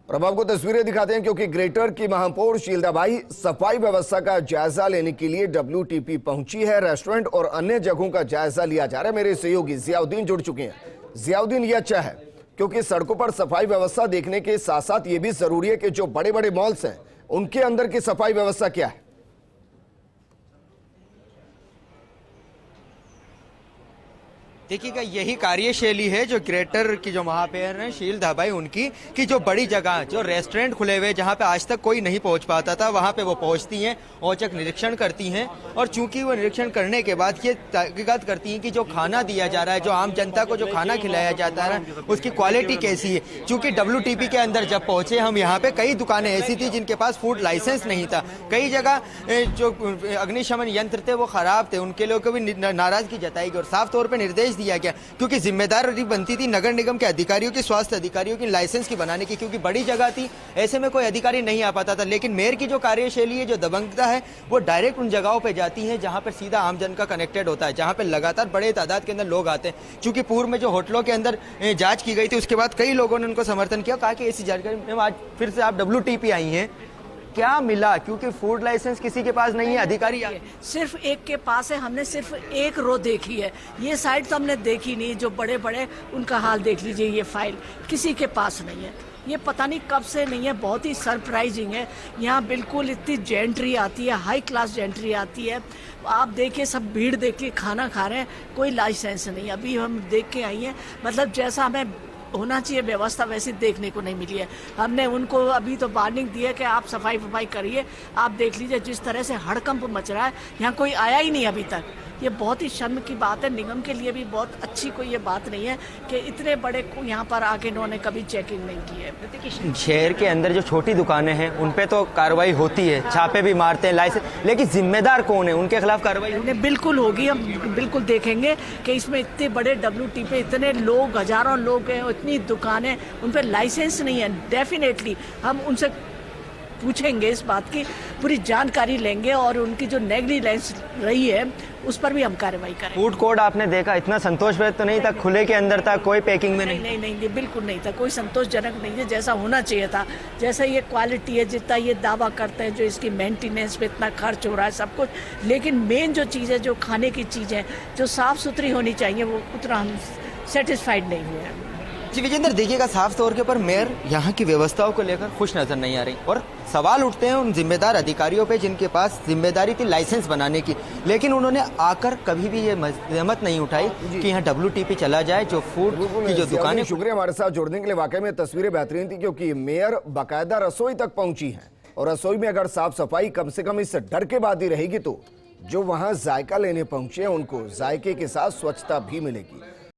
और अब आपको तस्वीरें दिखाते हैं क्योंकि ग्रेटर की महापौर शीलदाबाई सफाई व्यवस्था का जायजा लेने के लिए WTP पहुंची है। रेस्टोरेंट और अन्य जगहों का जायजा लिया जा रहा है। मेरे सहयोगी जियाउद्दीन जुड़ चुके हैं। जियाउद्दीन, ये अच्छा है क्योंकि सड़कों पर सफाई व्यवस्था देखने के साथ साथ ये भी जरूरी है कि जो बड़े बड़े मॉल्स हैं उनके अंदर की सफाई व्यवस्था क्या है। देखिएगा, यही कार्यशैली है जो ग्रेटर की जो महापौर हैं शीलदाबाई उनकी, कि जो बड़ी जगह जो रेस्टोरेंट खुले हुए जहां पे आज तक कोई नहीं पहुंच पाता था वहां पे वो पहुंचती हैं, औचक निरीक्षण करती हैं और चूंकि वो निरीक्षण करने के बाद ये तहकीकात करती हैं कि जो खाना दिया जा रहा है, जो आम जनता को जो खाना खिलाया जाता है उसकी क्वालिटी कैसी है। चूंकि WTP के अंदर जब पहुंचे हम, यहाँ पे कई दुकानें ऐसी थी जिनके पास फूड लाइसेंस नहीं था। कई जगह जो अग्निशमन यंत्र थे वो खराब थे, उनके लोगों को भी नाराजगी जताई गई और साफ तौर पर निर्देश दिया गया, क्योंकि जिम्मेदारी बनती थी नगर निगम के अधिकारियों की, स्वास्थ्य अधिकारियों की लाइसेंस की बनाने की, क्योंकि बड़ी जगह थी, ऐसे में कोई अधिकारी नहीं आ पाता था। लेकिन मेयर की जो कार्यशैली है, जो दबंगता है, वो डायरेक्ट उन जगहों पे जाती है जहां पर सीधा आम जन का कनेक्टेड होता है, जहां पर लगातार बड़े तादाद के अंदर लोग आते हैं। चूंकि पूर्व में जो होटलों के अंदर जांच की गई थी उसके बाद कई लोगों ने उनको समर्थन किया, कहा कि ऐसी जानकारी में आज फिर से आप WTP आई हैं, क्या मिला? क्योंकि फूड लाइसेंस किसी के पास नहीं है, अधिकारी सिर्फ एक के पास है। हमने सिर्फ एक रो देखी है, ये साइड तो हमने देखी नहीं। जो बड़े बड़े उनका हाल देख लीजिए, ये फाइल किसी के पास नहीं है। ये पता नहीं कब से नहीं है, बहुत ही सरप्राइजिंग है। यहाँ बिल्कुल इतनी जेंट्री आती है, हाई क्लास जेंट्री आती है। आप देखिए, सब भीड़ देख के खाना खा रहे हैं, कोई लाइसेंस नहीं। अभी हम देख के आई हैं, मतलब जैसा हमें होना चाहिए व्यवस्था वैसी देखने को नहीं मिली है। हमने उनको अभी तो वार्निंग दी है कि आप सफाई करिए। आप देख लीजिए जिस तरह से हड़कंप मच रहा है, यहाँ कोई आया ही नहीं अभी तक। ये बहुत ही शर्म की बात है। निगम के लिए भी बहुत अच्छी कोई ये बात नहीं है कि इतने बड़े यहाँ पर आके इन्होंने कभी चेकिंग नहीं की है। शहर के अंदर जो छोटी दुकानें हैं उन पे तो कार्रवाई होती है, छापे भी मारते हैं, लाइसेंस, लेकिन जिम्मेदार कौन है? उनके खिलाफ कार्रवाई बिल्कुल होगी। हम बिल्कुल देखेंगे कि इसमें इतने बड़े WTP पे इतने लोग, हजारों लोग हैं, इतनी दुकानें, उन पर लाइसेंस नहीं है। डेफिनेटली हम उनसे पूछेंगे, इस बात की पूरी जानकारी लेंगे और उनकी जो नेग्लिजेंस रही है उस पर भी हम कार्रवाई करेंगे। फूड कोर्ट आपने देखा, इतना संतोषजनक तो नहीं था, खुले के अंदर था, कोई पैकिंग में नहीं, बिल्कुल नहीं था, कोई संतोषजनक नहीं है, जैसा होना चाहिए था। जैसा ये क्वालिटी है, जितना ये दावा करते हैं, जो इसकी मेंटेनेंस पे इतना खर्च हो रहा है सब कुछ, लेकिन मेन जो चीज़ है, जो खाने की चीज़ है, जो साफ सुथरी होनी चाहिए, वो उतना हम सेटिस्फाइड नहीं हुए हैं। जी विजेंद्र, देखिएगा साफ तौर के ऊपर मेयर यहाँ की व्यवस्थाओं को लेकर खुश नजर नहीं आ रही और सवाल उठते हैं उन जिम्मेदार अधिकारियों पे जिनके पास जिम्मेदारी थी लाइसेंस बनाने की, लेकिन उन्होंने आकर कभी भी ये हिम्मत नहीं उठाई कि यहाँ WTP चला जाए। जो फूड की जो दुकानें। शुक्रिया हमारे साथ जुड़ने के लिए। वाकई में तस्वीरें बेहतरीन थी क्योंकि मेयर बाकायदा रसोई तक पहुंची है और रसोई में अगर साफ सफाई कम से कम इस डर के बाद ही रहेगी तो जो वहां जायका लेने पहुंचे हैं उनको जायके के साथ स्वच्छता भी मिलेगी।